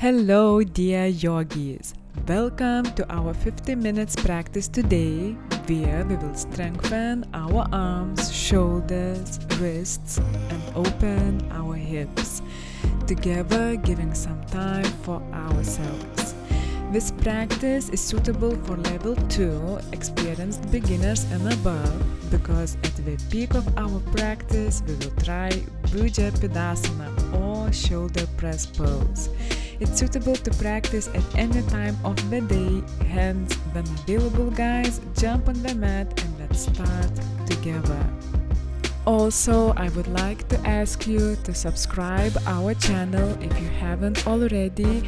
Hello, dear yogis. Welcome to our 50 minutes practice today, where we will strengthen our arms, shoulders, wrists, and open our hips, together giving some time for ourselves. This practice is suitable for level 2 experienced beginners and above, because at the peak of our practice we will try Bhujapadasana or shoulder press pose. It's suitable to practice at any time of the day, hence when available, guys, jump on the mat and let's start together. Also, I would like to ask you to subscribe our channel if you haven't already,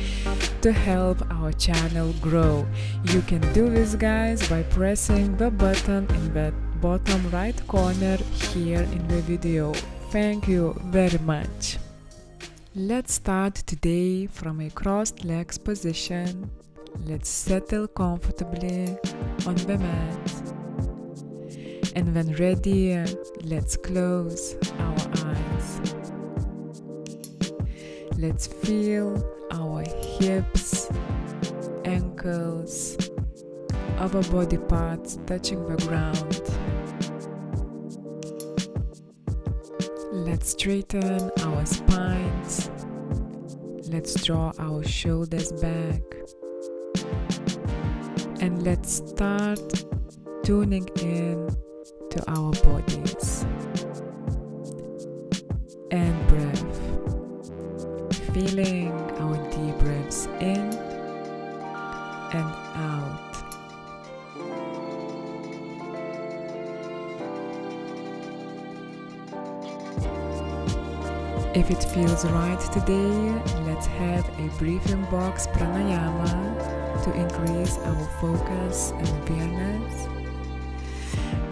to help our channel grow. You can do this, guys, by pressing the button in the bottom right corner here in the video. Thank you very much. Let's start today from a crossed legs position. Let's settle comfortably on the mat. And when ready, let's close our eyes. Let's feel our hips, ankles, our body parts touching the ground. Let's straighten our spines. Let's draw our shoulders back. And let's start tuning in to our bodies. And breath. Feeling our deep breaths in and out. If it feels right today, let's have a breathing box pranayama to increase our focus and awareness.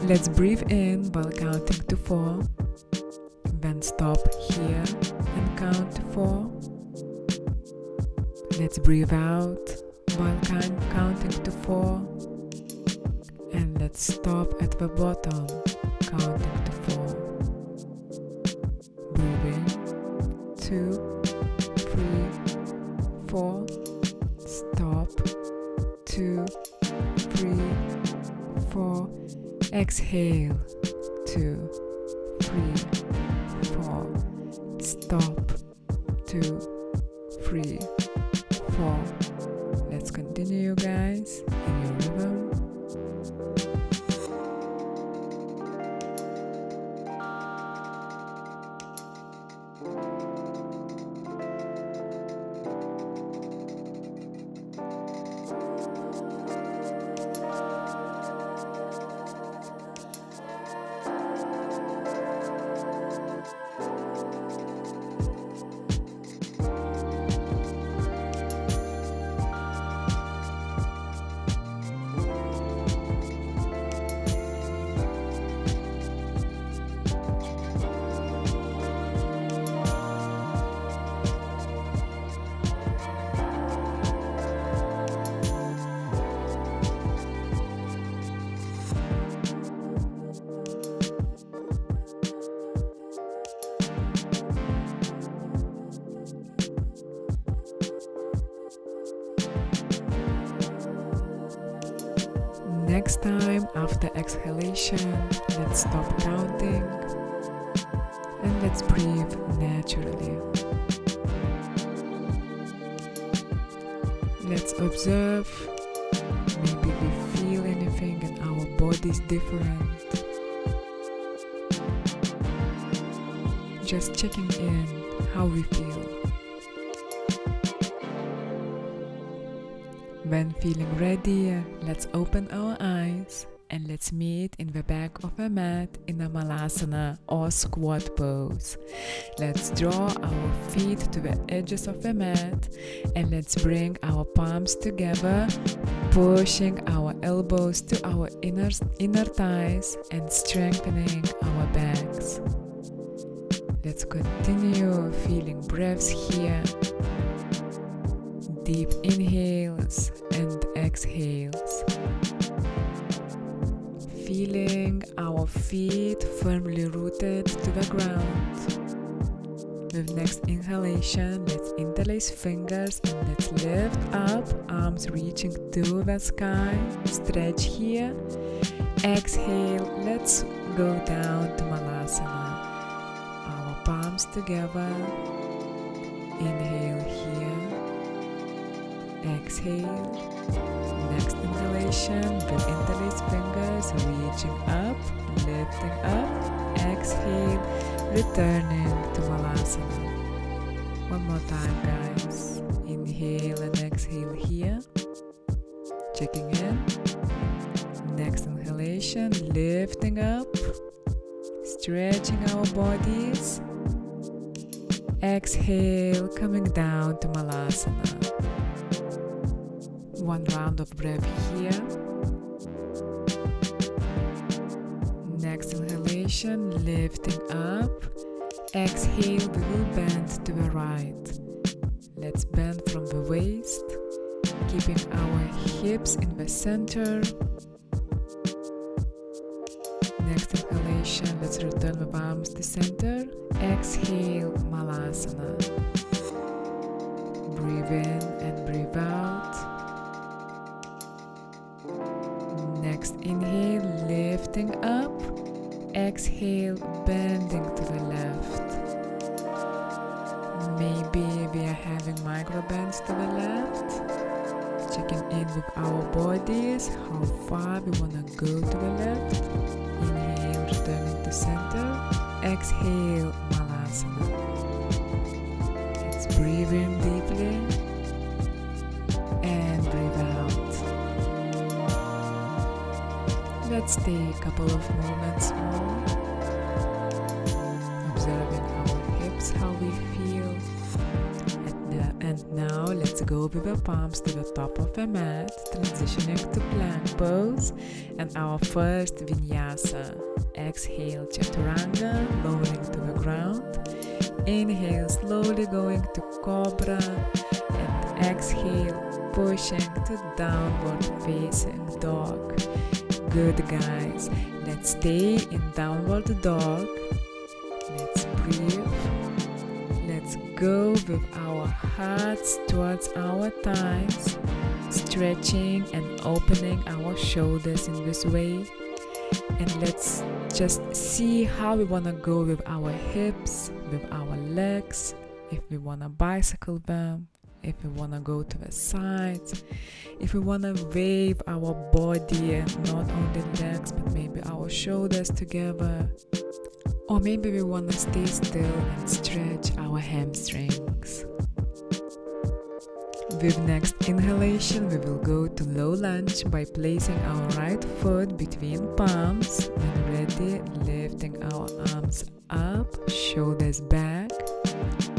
Let's breathe in while counting to 4, then stop here and count to 4. Let's breathe out while counting to 4, and let's stop at the bottom, counting to 4. Breathe in, 2, 3, 4, stop, 2, 3, 4, exhale, 2, 3, 4, stop, 2, 3, 4. Let's continue, guys, in your rhythm. Next time, after exhalation, let's stop counting and let's breathe naturally. Let's observe, maybe we feel anything in our bodies different. Just checking in how we feel. When feeling ready, let's open our eyes and let's meet in the back of a mat in a Malasana or squat pose. Let's draw our feet to the edges of the mat and let's bring our palms together, pushing our elbows to our inner thighs and strengthening our backs. Let's continue feeling breaths here. Deep inhales and exhales. Feeling our feet firmly rooted to the ground. With next inhalation, let's interlace fingers and let's lift up, arms reaching to the sky. Stretch here. Exhale, let's go down to Malasana. Our palms together. Inhale here. Exhale. Next inhalation, with interlaced fingers, reaching up, lifting up. Exhale, returning to Malasana. One more time, guys. Inhale and exhale here. Checking in. Next inhalation, lifting up, stretching our bodies. Exhale, coming down to Malasana. One round of breath here. Next inhalation, lifting up. Exhale, we will bend to the right. Let's bend from the waist, keeping our hips in the center. Next inhalation, let's return the palms to center. Exhale, Malasana. Breathe in and breathe out. Next inhale, lifting up. Exhale, bending to the left. Maybe we are having micro bends to the left. Checking in with our bodies, how far we want to go to the left. Inhale, returning to center. Exhale, Malasana. Let's breathe in deeply and breathe out. Let's take a couple of moments more, observing our hips, how we feel. And now let's go with the palms to the top of the mat, transitioning to plank pose and our first Vinyasa. Exhale, Chaturanga, lowering to the ground. Inhale, slowly going to Cobra. And exhale, pushing to downward facing dog. Good, guys. Let's stay in downward dog. Let's breathe. Let's go with our hearts towards our thighs, stretching and opening our shoulders in this way. And let's just see how we want to go with our hips, with our legs, if we want to bicycle them, if we want to go to the sides, if we want to wave our body and not only legs but maybe our shoulders together, or maybe we want to stay still and stretch our hamstrings. With next inhalation, we will go to low lunge by placing our right foot between palms. When ready, lifting our arms up, shoulders back.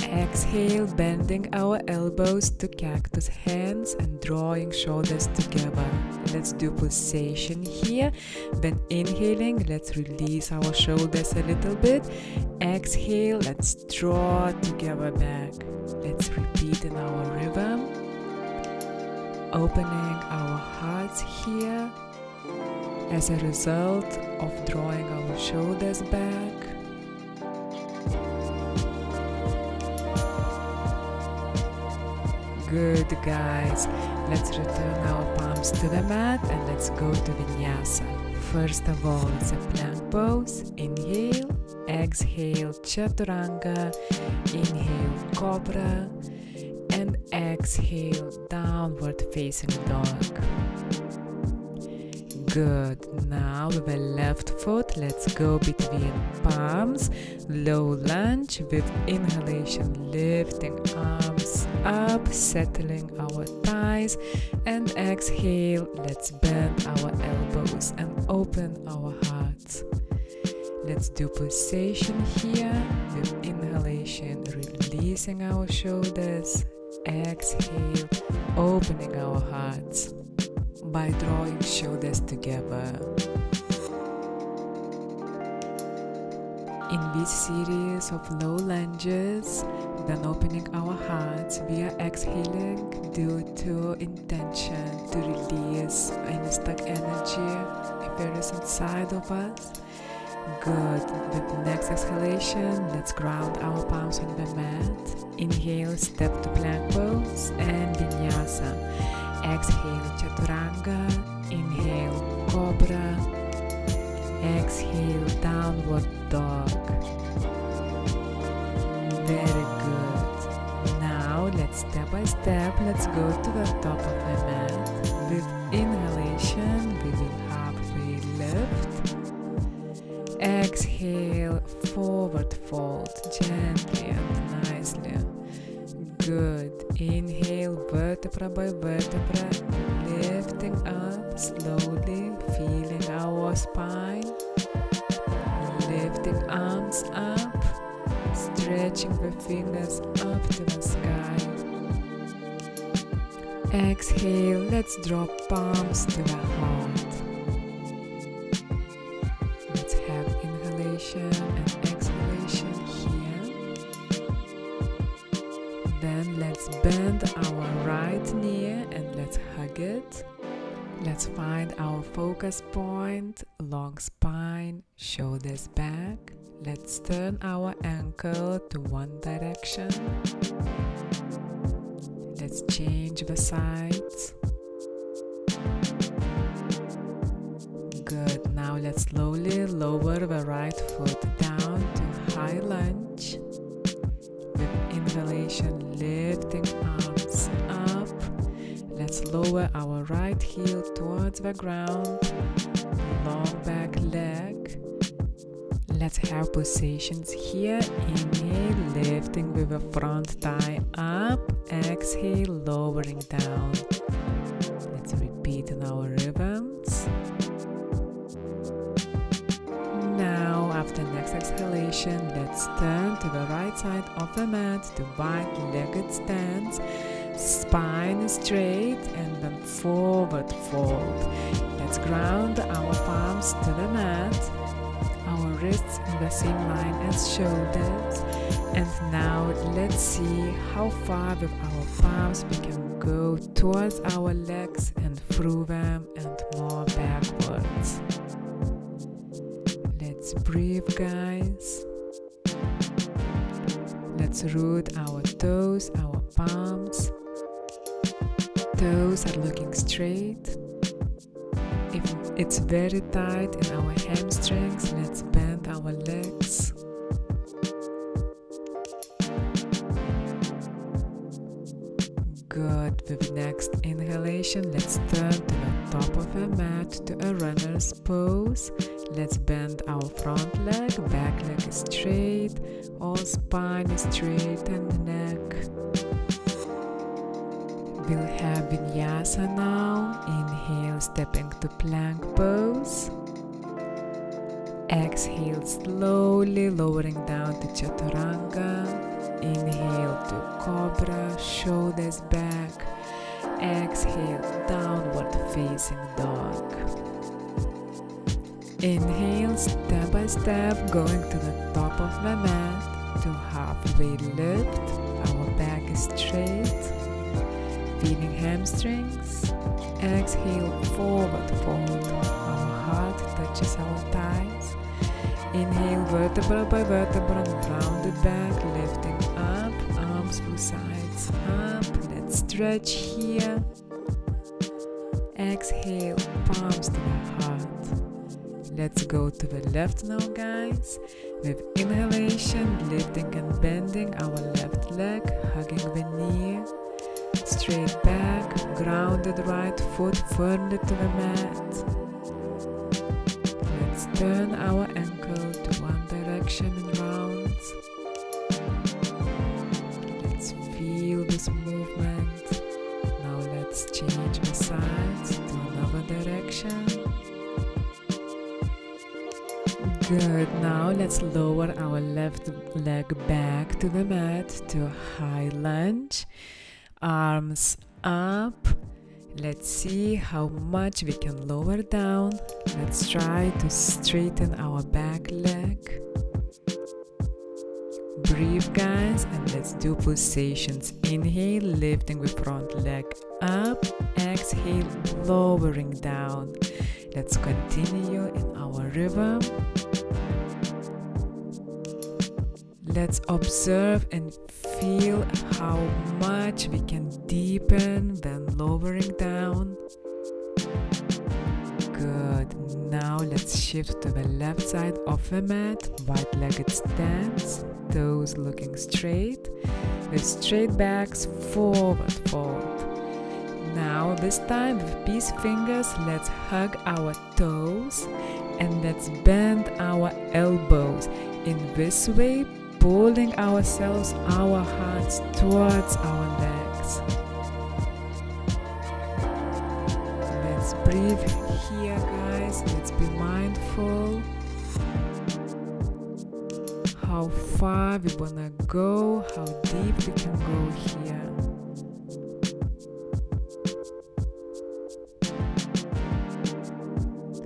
Exhale, bending our elbows to cactus hands and drawing shoulders together. Let's do pulsation here. When inhaling, let's release our shoulders a little bit. Exhale, let's draw together back. Let's repeat in our rhythm. Opening our hearts here as a result of drawing our shoulders back. Good, guys. Let's return our palms to the mat and let's go to Vinyasa. First of all, it's a plank pose. Inhale, exhale, Chaturanga. Inhale, Cobra. And exhale, downward facing dog. Good. Now with the left foot, let's go between palms. Low lunge with inhalation, lifting arms up, settling our thighs. And exhale, let's bend our elbows and open our hearts. Let's do pulsation here with inhalation, releasing our shoulders. Exhale, opening our hearts by drawing shoulders together. In this series of low lunges, then opening our hearts, we are exhaling due to intention to release any stuck energy if there is inside of us. Good. With the next exhalation, let's ground our palms on the mat. Inhale, step to plank pose and Vinyasa. Exhale, Chaturanga. Inhale, Cobra. Exhale, Downward Dog. Very good. Now let's step by step, let's go to the top of the mat. With inhalation, we will halfway lift. Exhale, forward fold, gently and nicely. Good. Inhale, vertebra by vertebra, lifting up slowly, feeling our spine. Lifting arms up, stretching the fingers up to the sky. Exhale, let's drop palms to the heart. Let's have inhalation and exhalation here. Then let's bend our right knee and let's hug it. Let's find our focus point, long spine, shoulders back. Let's turn our ankle to one direction. Let's change the sides. Good. Now let's slowly lower the right foot down to high lunge. With inhalation, lifting arms up. Let's lower our right heel towards the ground. Long back leg. Let's have pulsations here. Inhale, lifting with the front thigh up. Exhale, lowering down. Let's repeat in our rhythms. Now, after next exhalation, let's turn to the right side of the mat to wide-legged stance. Spine is straight and then forward fold. Let's ground our palms to the mat. Our wrists in the same line as shoulders. And now let's see how far with our palms we can go towards our legs and through them and more backwards. Let's breathe, guys. Let's root our toes, our palms. Toes are looking straight. If it's very tight in our hamstrings, let's bend our legs. Good. With next inhalation, let's turn to the top of the mat to a runner's pose. Let's bend our front leg, back leg is straight, all spine is straight and neck. We'll have Vinyasa now. Inhale, stepping to plank pose. Exhale, slowly lowering down to Chaturanga. Inhale to Cobra, shoulders back. Exhale, downward facing dog. Inhale, step by step, going to the top of the mat to halfway lift. Our back is straight. Feeling hamstrings. Exhale, forward fold. Our heart touches our thighs. Inhale, vertebra by vertebra, rounded back, lifting up, arms through sides up. Let's stretch here. Exhale, palms to the heart. Let's go to the left now, guys. With inhalation, lifting and bending our left leg, hugging the knee. Straight back, grounded right foot firmly to the mat. Let's turn our ankle to one direction in rounds. Let's feel this movement. Now let's change the sides to another direction. Good. Now let's lower our left leg back to the mat to high lunge. Arms up. Let's see how much we can lower down. Let's try to straighten our back leg. Breathe, guys, and let's do pulsations. Inhale, lifting with front leg up. Exhale, lowering down. Let's continue in our rhythm. Let's observe and feel how much we can deepen when lowering down. Good. Now let's shift to the left side of the mat, wide-legged stance, toes looking straight, with straight backs, forward fold. Now this time with peace fingers, let's hug our toes and let's bend our elbows. In this way, pulling ourselves, our hearts towards our legs. Let's breathe here, guys. Let's be mindful how far we wanna go, how deep we can go here.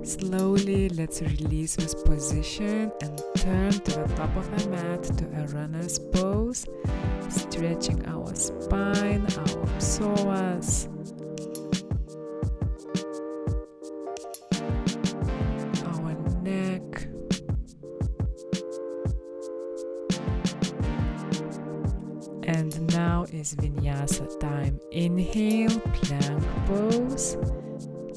Slowly, let's release this position and turn to the top of the mat to a runner's pose, stretching our spine, our psoas, our neck, and now is Vinyasa time. Inhale, plank pose.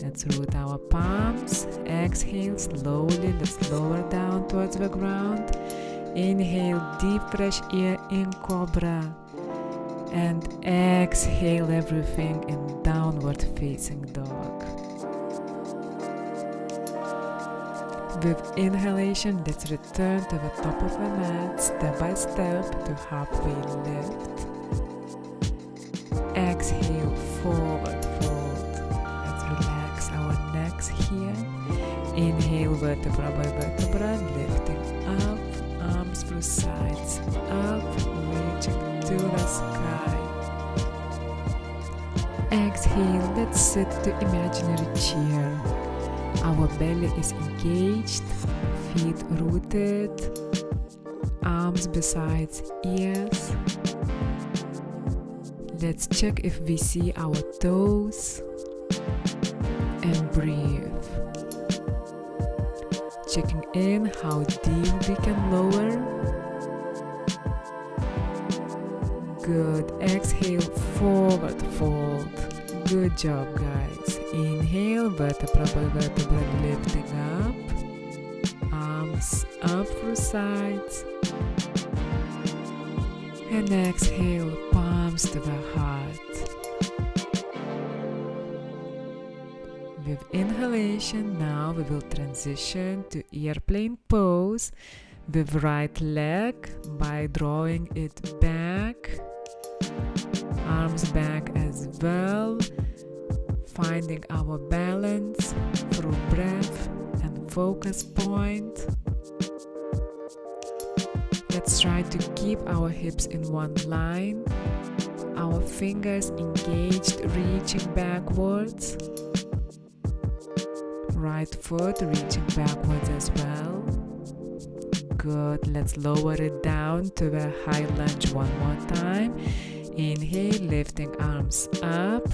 Let's root our palms. Exhale slowly. Let's lower down towards the ground. Inhale, deep fresh air in cobra. And exhale everything in downward facing dog. With inhalation, let's return to the top of the mat, step by step to halfway lift. Exhale, forward fold. Relax our necks here. Inhale, vertebra by vertebra, lifting up, arms through sides, up, reaching to the sky. Exhale, let's sit to imaginary chair. Our belly is engaged, feet rooted, arms beside ears. Let's check if we see our toes. And breathe. Checking in how deep we can lower. Good. Exhale, forward fold. Good job, guys. Inhale, vertebra by vertebra, lifting up. Arms up through sides. And exhale, palms to the heart. With inhalation, now we will transition to airplane pose with right leg by drawing it back, arms back as well, finding our balance through breath and focus point. Let's try to keep our hips in one line, our fingers engaged, reaching backwards. Right foot reaching backwards as well. Good. Let's lower it down to the high lunge one more time. Inhale, lifting arms up,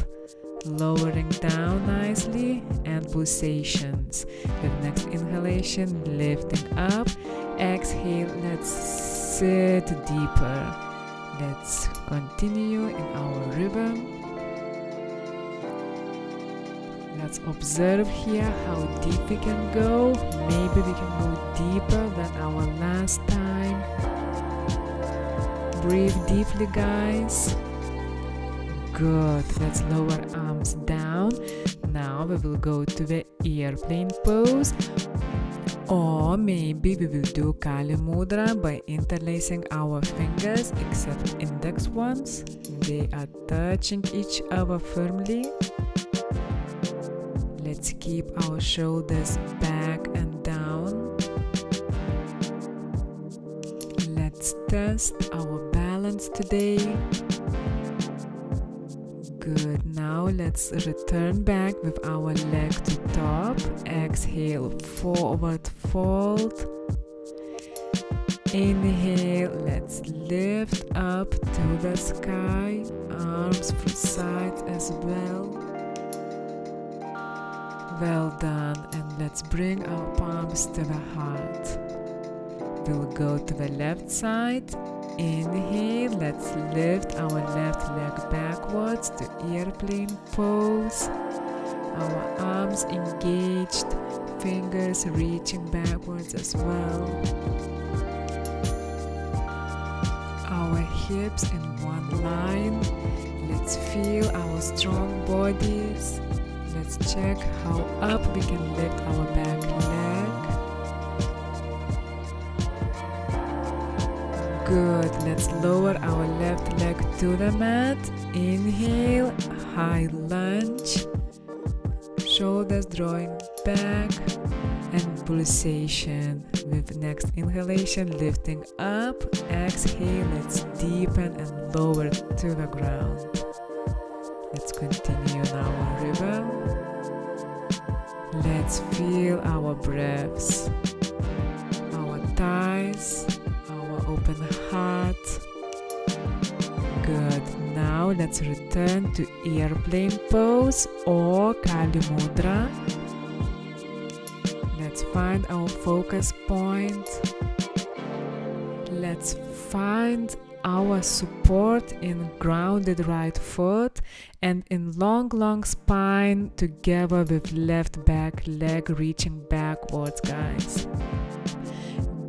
lowering down nicely, and pulsations. With next inhalation, lifting up. Exhale, let's sit deeper. Let's continue in our rhythm. Let's observe here how deep we can go. Maybe we can go deeper than our last time. Breathe deeply, guys. Good. Let's lower arms down. Now we will go to the airplane pose. Or maybe we will do Kali Mudra by interlacing our fingers except index ones. They are touching each other firmly. Let's keep our shoulders back and down. Let's test our balance today. Good. Now let's return back with our leg to top. Exhale, forward fold. Inhale, let's lift up to the sky. Arms through sides as well. Well done, and let's bring our palms to the heart. We'll go to the left side. Inhale, let's lift our left leg backwards to airplane pose. Our arms engaged, fingers reaching backwards as well. Our hips in one line. Let's feel our strong bodies. Let's check how up we can lift our back leg. Good. Let's lower our left leg to the mat. Inhale, high lunge. Shoulders drawing back and pulsation. With next inhalation, lifting up. Exhale, let's deepen and lower to the ground. Let's continue in our rhythm. Let's feel our breaths, our thighs, our open heart. Good. Now let's return to airplane pose or Kali Mudra. Let's find our focus point. Let's find our support in grounded right foot and in long spine together with left back leg reaching backwards, guys.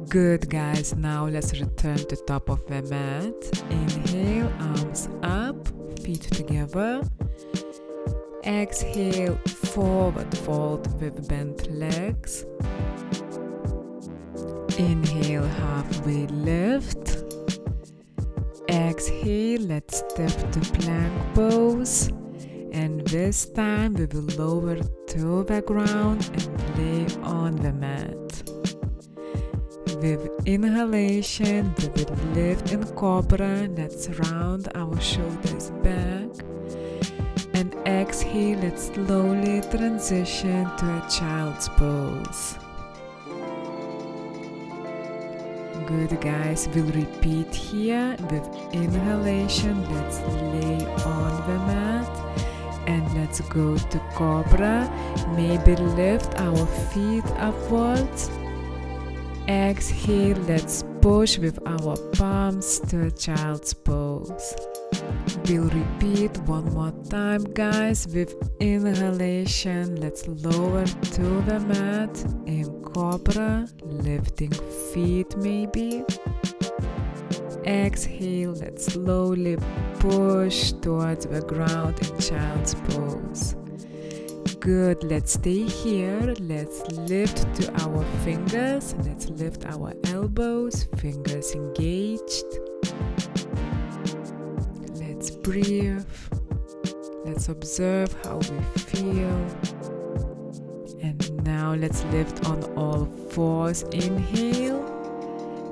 Good, guys. Now let's return to top of the mat. Inhale, arms up, feet together. Exhale, forward fold with bent legs. Inhale, halfway lift. Exhale, let's step to plank pose. And this time we will lower to the ground and lay on the mat. With inhalation, we will lift in cobra. Let's round our shoulders back. And exhale, let's slowly transition to a child's pose. Good, guys. We'll repeat here. With inhalation, let's lay on the mat. And let's go to cobra. Maybe lift our feet upwards. Exhale, let's push with our palms to a child's pose. We'll repeat one more time, guys. With inhalation, let's lower to the mat in cobra, lifting feet maybe. Exhale, let's slowly push towards the ground in child's pose. Good, let's stay here. Let's lift to our fingers. Let's lift our elbows, fingers engaged. Let's breathe. Let's observe how we feel. And now let's lift on all fours. Inhale.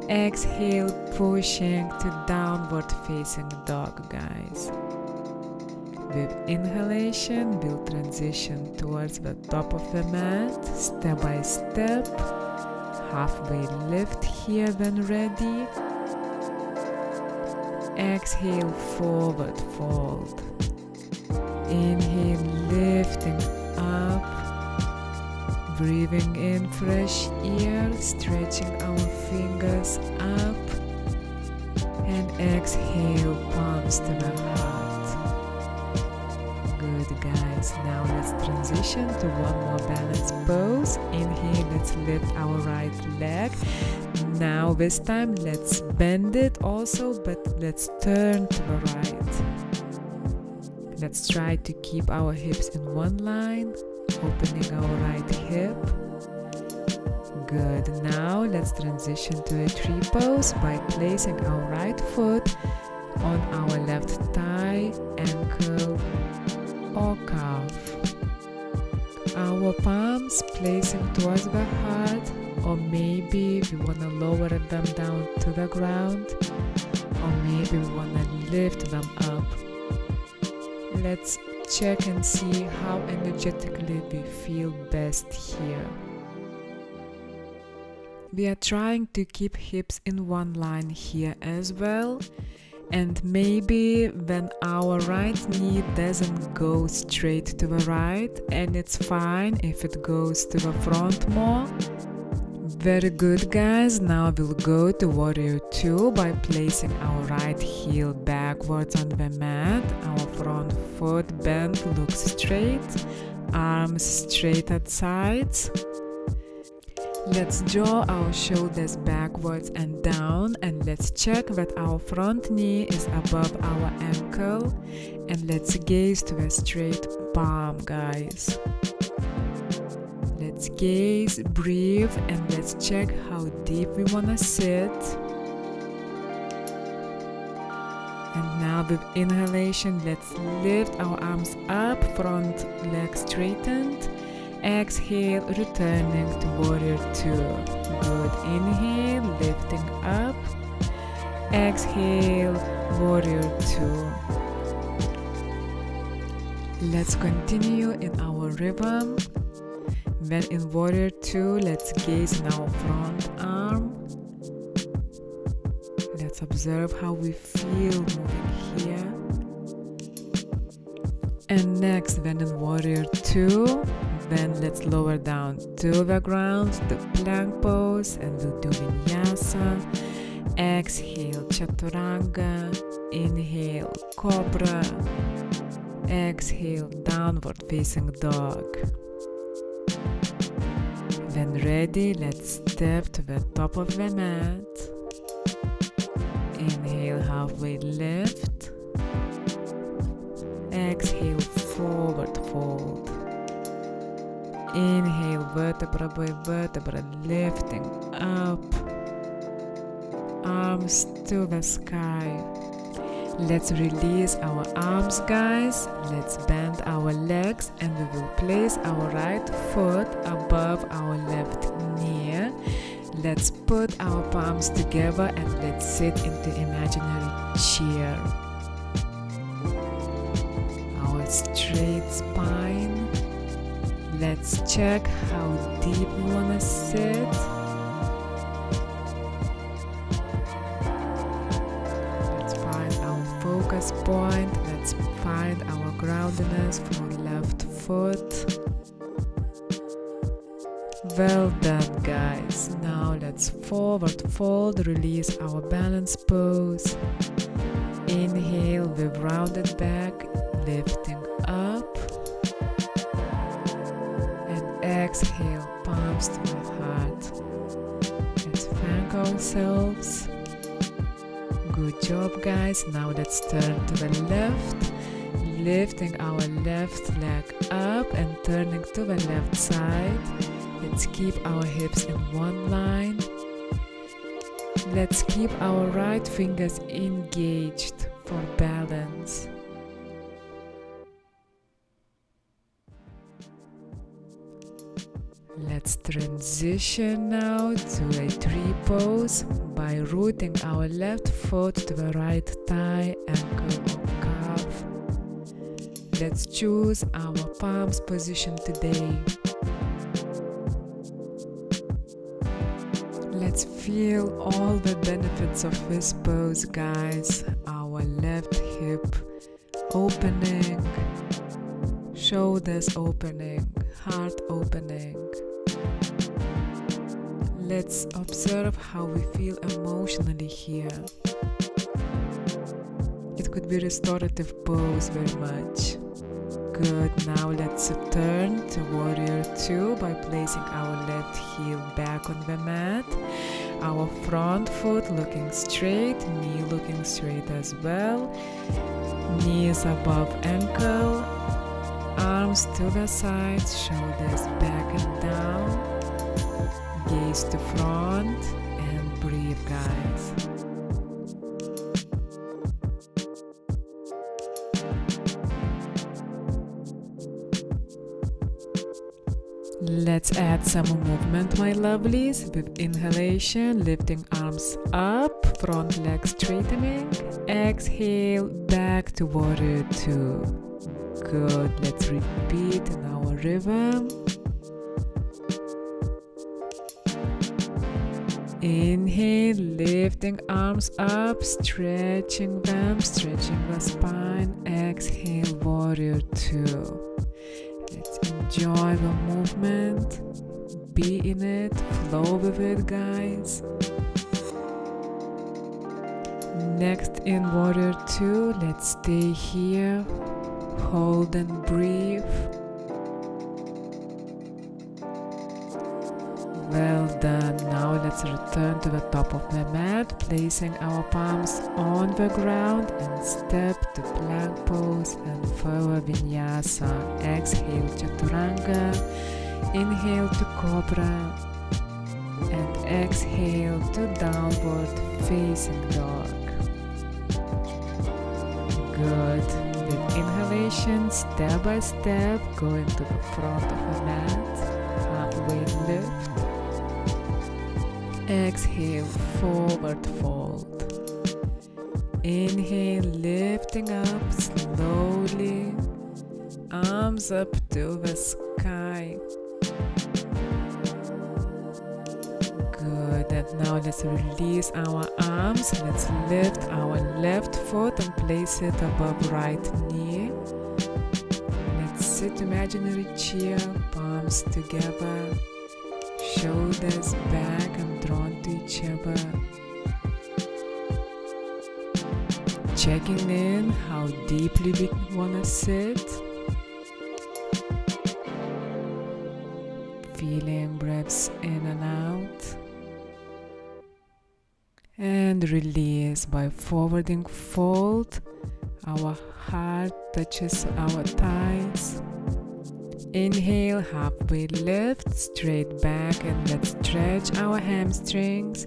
Exhale, pushing to downward facing dog, guys. With inhalation, we'll transition towards the top of the mat, step by step. Halfway lift here when ready. Exhale, forward fold. Inhale, lifting up. Breathing in fresh air, stretching our fingers up. And exhale, palms to the heart. Good, guys. Now let's transition to one more balance pose. Inhale, let's lift our right leg. Now this time let's bend it also, but let's turn to the right. Let's try to keep our hips in one line, opening our right hip. Good. Now let's transition to a tree pose by placing our right foot on our left thigh, ankle, or calf. Our palms placing towards the heart, or maybe we want to lower them down to the ground, or maybe we want to lift them up. Let's check and see how energetically we feel best here. We are trying to keep hips in one line here as well. And maybe when our right knee doesn't go straight to the right, and it's fine if it goes to the front more, Very good, guys. Now we'll go to warrior 2 by placing our right heel backwards on the mat. Our front foot bent, looks straight, arms straight at sides. Let's draw our shoulders backwards and down, and let's check that our front knee is above our ankle, and let's gaze to a straight palm, guys. Let's gaze, breathe, and let's check how deep we want to sit. And now with inhalation, let's lift our arms up, front leg straightened. Exhale, returning to warrior 2. Good. Inhale, lifting up. Exhale, warrior 2. Let's continue in our rhythm. When in warrior 2, let's gaze in our front arm. Let's observe how we feel moving here. And next, when in warrior 2, then let's lower down to the ground, the plank pose, and we'll do Vinyasa. Exhale, Chaturanga. Inhale, Cobra. Exhale, downward facing dog. When ready, let's step to the top of the mat. Inhale, halfway lift. Exhale, forward fold. Inhale, vertebra by vertebra, lifting up. Arms to the sky. Let's release our arms, guys. Let's bend our legs, and we will place our right foot above our left knee. Let's put our palms together and let's sit into imaginary chair. Our straight spine. Let's check how deep we want to sit. Let's find our focus point. Let's find our groundedness for left foot. Well done, guys. Now let's forward fold, release our balance pose. Inhale with rounded back, lifting up. Exhale, palms to the heart. Let's thank ourselves. Good job, guys. Now let's turn to the left, lifting our left leg up and turning to the left side. Let's keep our hips in one line. Let's keep our right fingers engaged for balance. Let's transition now to a tree pose by rooting our left foot to the right thigh, ankle or calf. Let's choose our palms position today. Let's feel all the benefits of this pose, guys. Our left hip opening, shoulders opening, heart opening. Let's observe how we feel emotionally here. It could be restorative pose very much. Good. Now let's turn to warrior 2 by placing our left heel back on the mat. Our front foot looking straight, knee looking straight as well. Knees above ankle, arms to the sides, shoulders back and down. Gaze to front and breathe, guys. Let's add some movement, my lovelies. With inhalation, lifting arms up, front leg straightening. Exhale, back to warrior 2. Good. Let's repeat in our rhythm. Inhale, lifting arms up, stretching them, stretching the spine. Exhale, warrior 2. Let's enjoy the movement. be in it, flow with it, guys. Next, in warrior 2, let's stay here, hold and breathe. Well done. Now let's return to the top of the mat, placing our palms on the ground and step to plank pose and further vinyasa. Exhale, chaturanga. Inhale to cobra. And exhale to downward facing dog. Good. With inhalation, step by step, going to the front of the mat. Halfway lift. Exhale, forward fold. Inhale, lifting up slowly. Arms up to the sky. Good. And now let's release our arms. Let's lift our left foot and place it above right knee. Let's sit imaginary chair, palms together. Shoulders back and drawn to each other. Checking in how deeply we want to sit. Feeling breaths in and out. And release by forwarding fold. Our heart touches our thighs. Inhale, halfway lift, straight back, and let's stretch our hamstrings.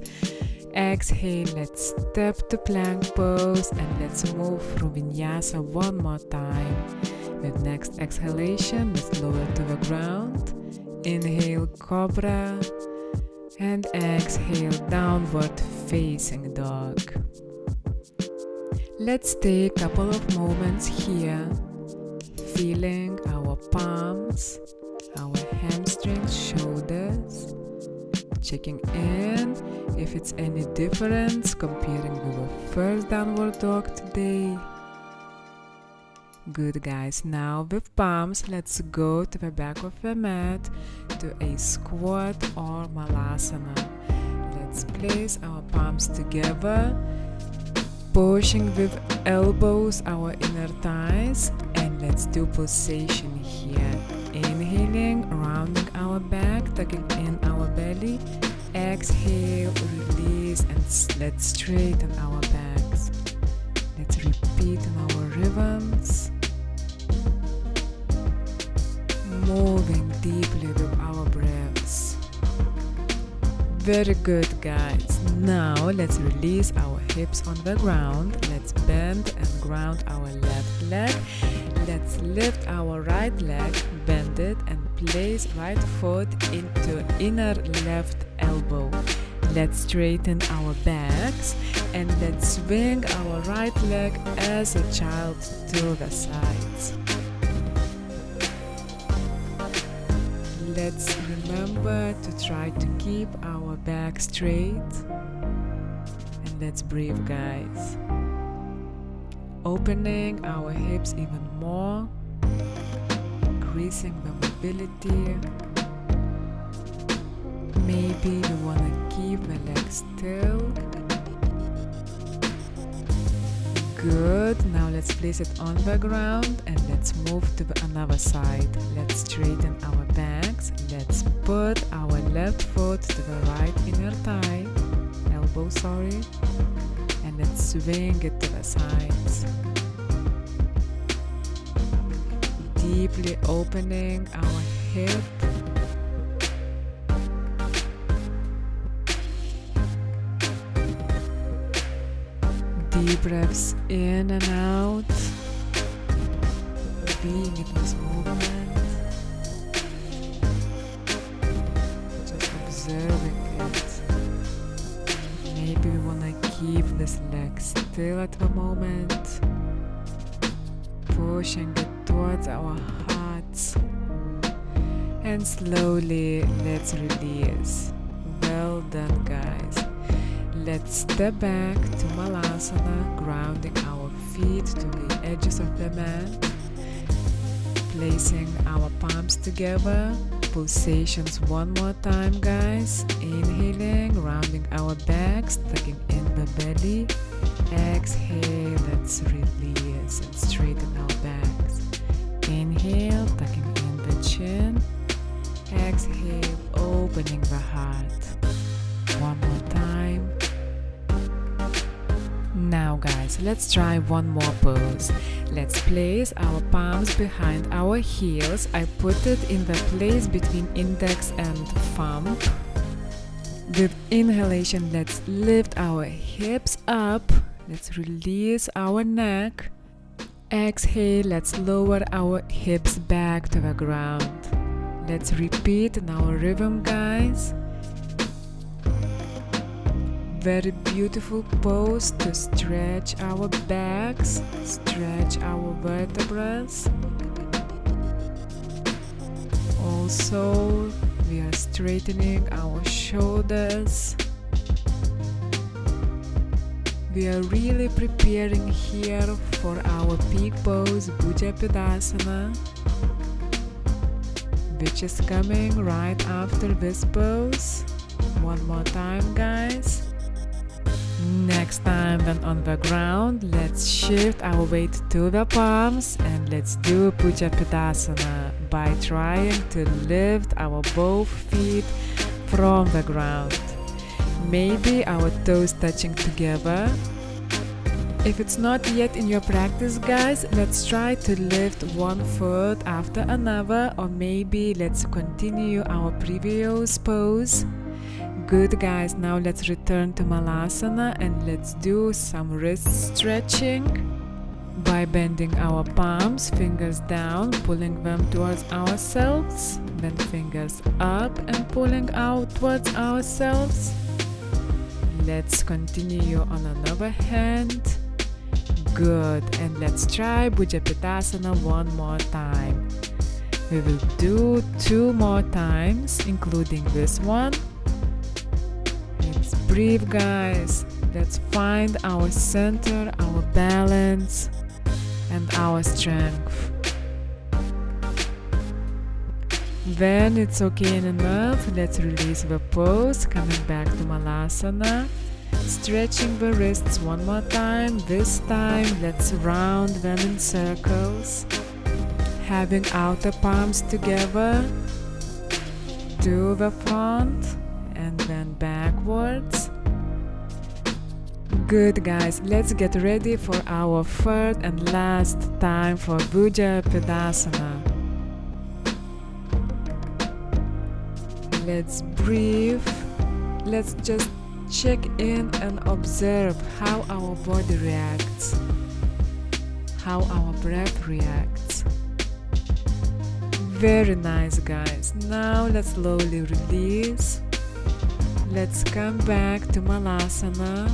Exhale, let's step to plank pose and let's move through vinyasa one more time. With next exhalation, let's lower to the ground. Inhale, cobra, and exhale, downward facing dog. Let's take a couple of moments here, feeling our palms, our hamstrings, shoulders, checking in if it's any difference comparing with the first downward dog today. Good, guys. Now with palms, let's go to the back of the mat to a squat or Malasana. Let's place our palms together, pushing with elbows our inner thighs, and let's do pulsation here. Inhaling, rounding our back, tucking in our belly. Exhale, release, and let's straighten our backs. Let's repeat in our rhythms. Moving deeply with our breaths. Very good, guys. Now let's release our hips on the ground. Let's bend and ground our left leg. Let's lift our right leg, bend it, and place right foot into inner left elbow. Let's straighten our backs and let's swing our right leg as a child to the sides. Let's remember to try to keep our back straight. And let's breathe, guys. Opening our hips even more, increasing the mobility. Maybe we want to keep the legs still. Good. Now let's place it on the ground and let's move to another side. Let's straighten our backs. Let's put our left foot to the right inner thigh, elbow, sorry, and let's swing it to the sides. Deeply opening our hip. Deep breaths in and out, being in this movement, just observing it. Maybe we want to keep this leg still at the moment, pushing it towards our hearts, and slowly let's release. Well done, guys. Let's step back to Malasana, grounding our feet to the edges of the mat, placing our palms together, pulsations one more time, guys. Inhaling, rounding our backs, tucking in the belly. Exhale, let's release and straighten our backs. Inhale, tucking in the chin. Exhale, opening the heart. One more time. Now guys, let's try one more pose. Let's place our palms behind our heels. I put it in the place between index and thumb. With inhalation, let's lift our hips up. Let's release our neck. Exhale, let's lower our hips back to the ground. Let's repeat in our rhythm, guys. Very beautiful pose to stretch our backs, stretch our vertebrae. Also, we are straightening our shoulders. We are really preparing here for our peak pose, Bhujapadasana, which is coming right after this pose. One more time, guys. Next time, then on the ground, let's shift our weight to the palms and let's do Bhujapadasana by trying to lift our both feet from the ground. Maybe our toes touching together. If it's not yet in your practice, guys, let's try to lift one foot after another, or maybe let's continue our previous pose. Good, guys, now let's return to Malasana and let's do some wrist stretching by bending our palms, fingers down, pulling them towards ourselves, then fingers up and pulling out towards ourselves. Let's continue on another hand. Good, and let's try Bhujapadasana one more time. We will do 2 more times, including this one. Let's breathe, guys. Let's find our center, our balance, and our strength. When it's okay and enough, let's release the pose, coming back to Malasana. Stretching the wrists one more time. This time, let's round them in circles. Having outer palms together to the front and then backwards. Good, guys, let's get ready for our third and last time for Bhujapadasana. Let's breathe. Let's just check in and observe how our body reacts, how our breath reacts. Very nice, guys. Now let's slowly release. Let's come back to Malasana.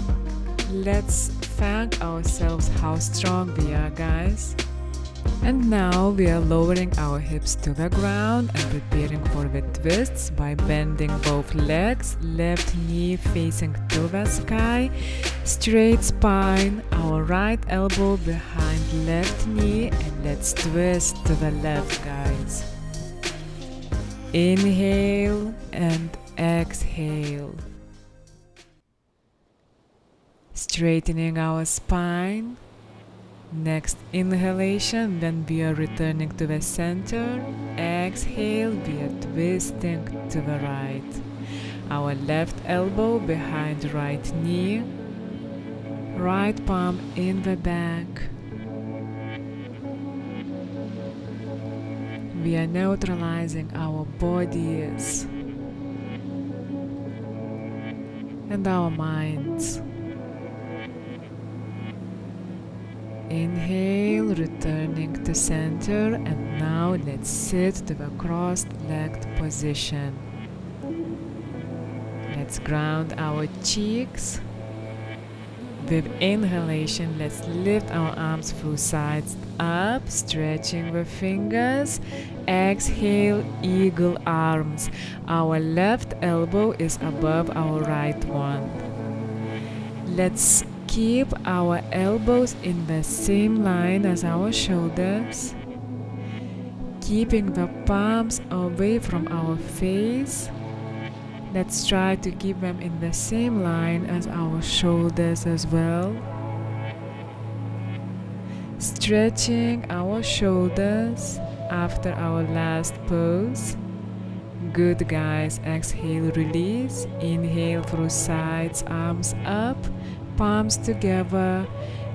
Let's thank ourselves how strong we are, guys. And now we are lowering our hips to the ground and preparing for the twists by bending both legs, left knee facing to the sky, straight spine, our right elbow behind left knee, and let's twist to the left, guys. Inhale and exhale. Straightening our spine. Next inhalation, then we are returning to the center. Exhale, we are twisting to the right. Our left elbow behind right knee. Right palm in the back. We are neutralizing our bodies and our minds. Inhale, returning to center, and now let's sit to the crossed-legged position. Let's ground our cheeks. With inhalation, let's lift our arms through sides up, stretching the fingers. Exhale, eagle arms. Our left elbow is above our right one. Let's keep our elbows in the same line as our shoulders. keeping the palms away from our face. Let's try to keep them in the same line as our shoulders as well. Stretching our shoulders after our last pose. Good, guys. Exhale, release. Inhale through sides, arms up, palms together.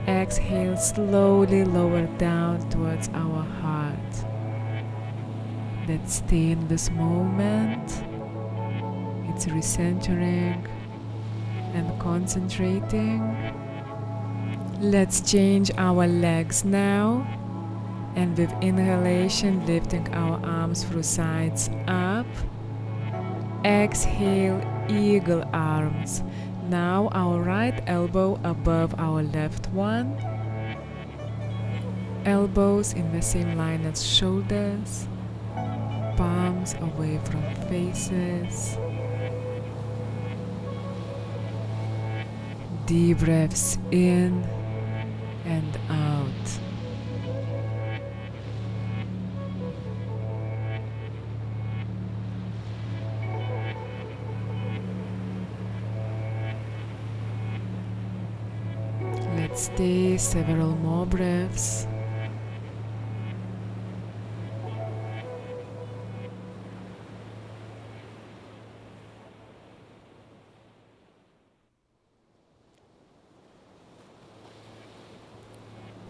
Exhale, slowly lower down towards our heart. Let's stay in this moment. It's recentering and concentrating. Let's change our legs now. And with inhalation, lifting our arms through sides up. Exhale, eagle arms. Now our right elbow above our left one. Elbows in the same line as shoulders. Palms away from faces. Deep breaths in and out. Let's stay several more breaths.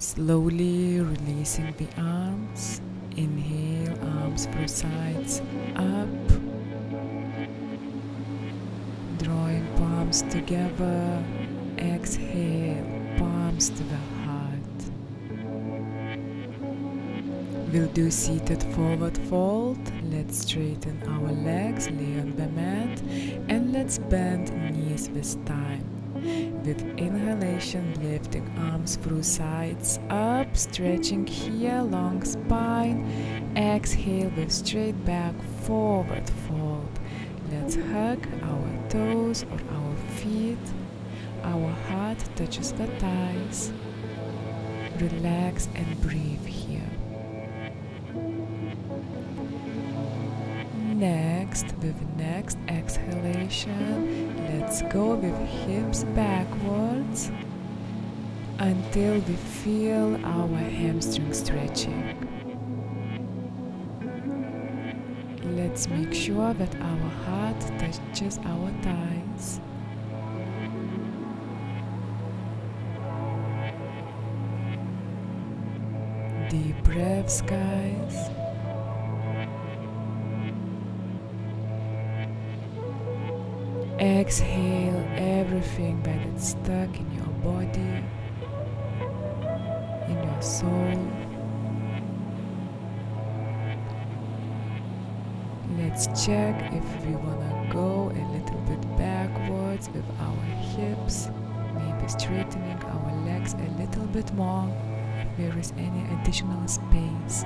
Slowly releasing the arms. Inhale, arms through sides up. Drawing palms together. Exhale, palms to the heart. We'll do seated forward fold. Let's straighten our legs, lay on the mat, and let's bend knees this time. With inhalation, lifting arms through sides up, stretching here, long spine. Exhale with straight back, forward fold. Let's hug our toes or our feet. Our heart touches the thighs. Relax and breathe here. Next, with next exhalation, let's go with hips backwards until we feel our hamstrings stretching. Let's make sure that our heart touches our thighs. Deep breaths, guys. Exhale everything that is stuck in your body, in your soul. Let's check if we want to go a little bit backwards with our hips, maybe straightening our legs a little bit more if there is any additional space.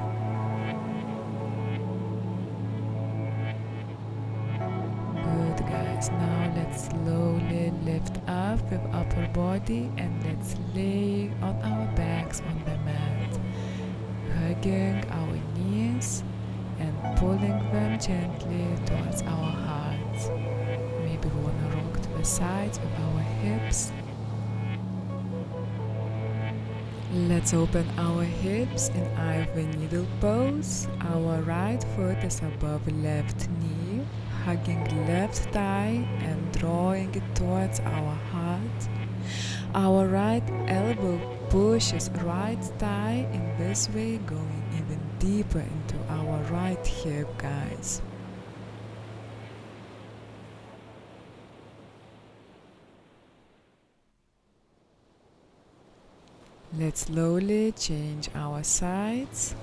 Good, guys. Now let's slowly lift up with upper body and let's lay on our backs on the mat, hugging our knees and pulling them gently towards our hearts. Maybe we want to rock to the sides with our hips. Let's open our hips in ivory needle pose. Our right foot is above left knee, hugging left thigh and drawing it towards our heart. Our right elbow pushes right thigh in this way, going even deeper into our right hip, guys. Let's slowly change our sides.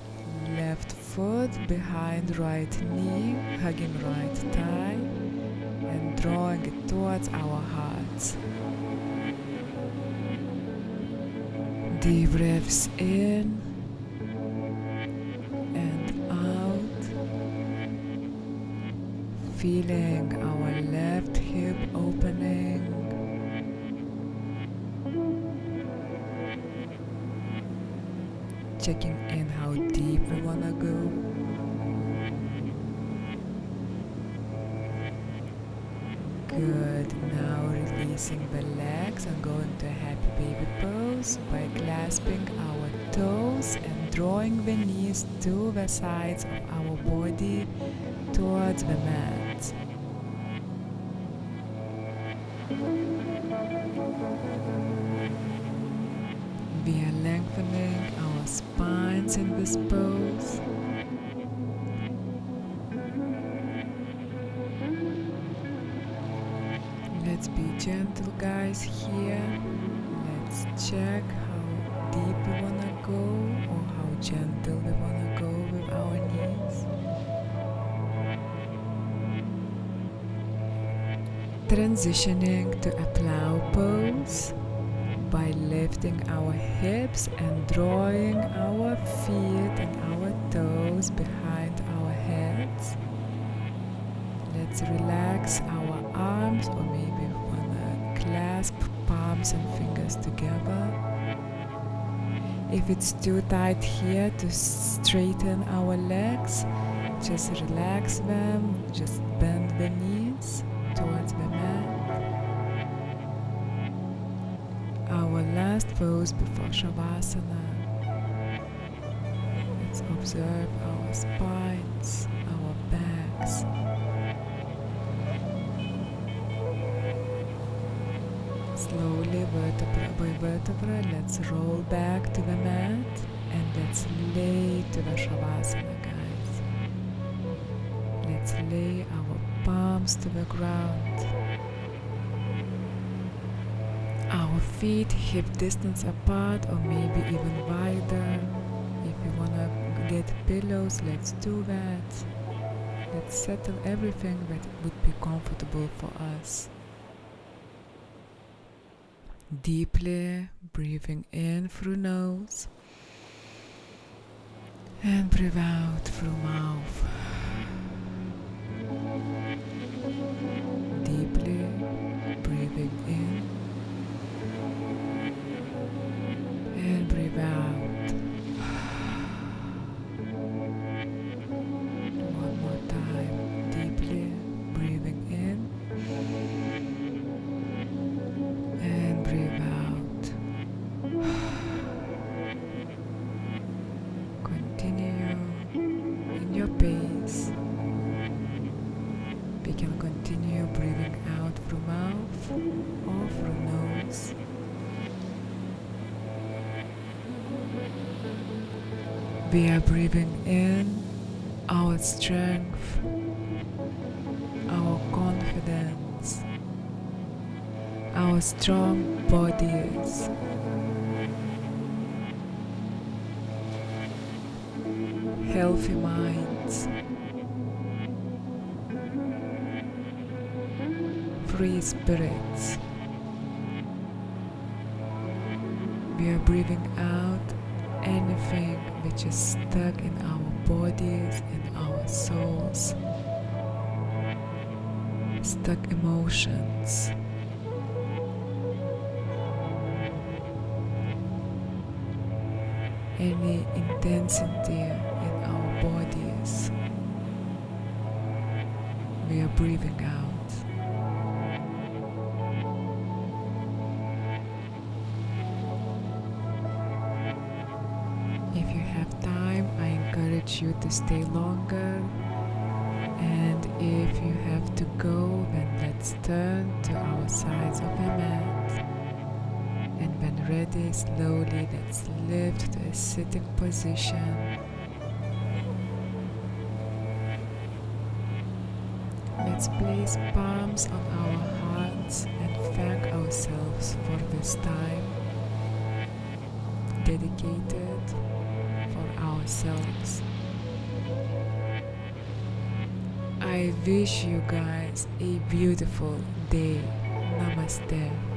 Left foot behind right knee, hugging right thigh and drawing it towards our hearts. Deep breaths in and out. Feeling our left hip opening. Checking in how deep we want to go. Good. Now releasing the legs and going to a happy baby pose by clasping our toes and drawing the knees to the sides of our body towards the mat. We are lengthening our spines in this pose. Let's be gentle, guys, here. Let's check how deep we wanna go or how gentle we wanna go with our knees. Transitioning to a plow pose by lifting our hips and drawing our feet and our toes behind our heads. Let's relax our arms, or maybe we wanna clasp palms and fingers together. If it's too tight here to straighten our legs, just relax them, just bend the knees towards the mat. Our last pose before Shavasana. Let's observe our spines, our backs. Slowly, vertebra by vertebra, let's roll back to the mat and let's lay to the Shavasana, guys. Let's lay our palms to the ground. Our feet hip distance apart or maybe even wider. If you wanna get pillows, let's do that. Let's settle everything that would be comfortable for us. Deeply breathing in through nose and breathe out through mouth. Deeply breathing in and breathe out. One more time. Deeply breathing in and breathe out. Continue in your pace. We can continue breathing out through mouth or through nose. We are breathing in our strength, our confidence, our strong bodies, healthy minds, free spirits. We are breathing out anything which is stuck in our bodies, in our souls, stuck emotions. Any intensity in our bodies, we are breathing out. If you have time, I encourage you to stay longer, and if you have to go, then let's turn to our sides of the mat. And when ready, slowly let's lift to a sitting position. Let's place palms on our hearts and thank ourselves for this time dedicated for ourselves. I wish you guys a beautiful day. Namaste.